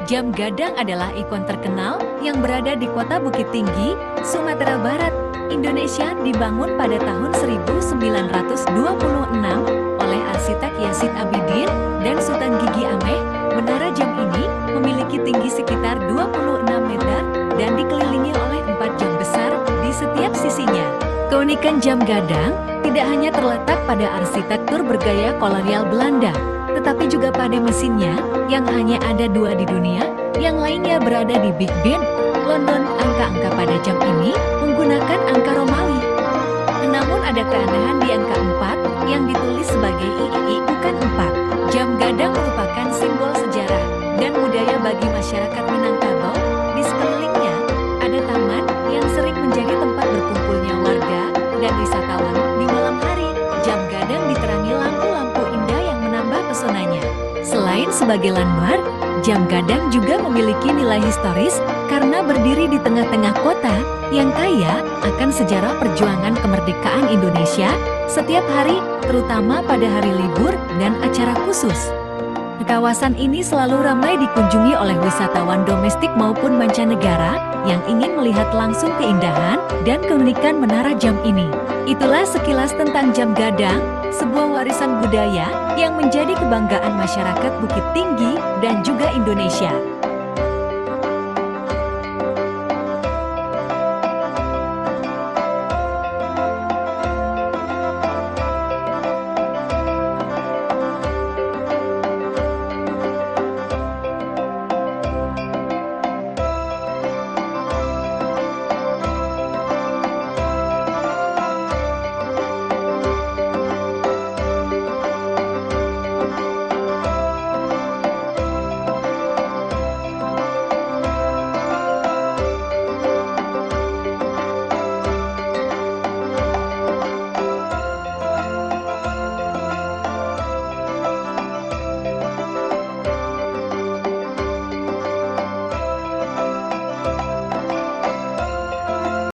Jam gadang adalah ikon terkenal yang berada di kota Bukit Tinggi, Sumatera Barat, Indonesia, dibangun pada tahun 1926 oleh arsitek Yazid Abidin dan Sultan Gigi Ameh. Menara jam ini memiliki tinggi sekitar 26 meter dan dikelilingi oleh 4 jam besar di setiap sisinya. Keunikan jam gadang tidak hanya terletak pada arsitektur bergaya kolonial Belanda, tetapi juga pada mesinnya yang hanya ada 2 di dunia, yang lainnya berada di Big Ben, London. Angka-angka pada jam ini menggunakan angka Romawi. Namun ada keanehan di angka 4 yang ditulis sebagai III bukan 4. Jam gadang merupakan simbol sejarah dan budaya bagi masyarakat Minangkabau. Di sekelilingnya ada taman yang sering menjadi tempat berkumpulnya warga dan wisatawan. Di malam hari, jam gadang diterangi lampu-lampu indah yang menambah pesonanya. Selain sebagai landmark, jam gadang juga memiliki nilai historis karena berdiri di tengah-tengah kota yang kaya akan sejarah perjuangan kemerdekaan Indonesia setiap hari, terutama pada hari libur dan acara khusus. Kawasan ini selalu ramai dikunjungi oleh wisatawan domestik maupun mancanegara yang ingin melihat langsung keindahan dan keunikan menara jam ini. Itulah sekilas tentang jam gadang, sebuah warisan budaya yang menjadi kebanggaan masyarakat Bukit Tinggi dan juga Indonesia.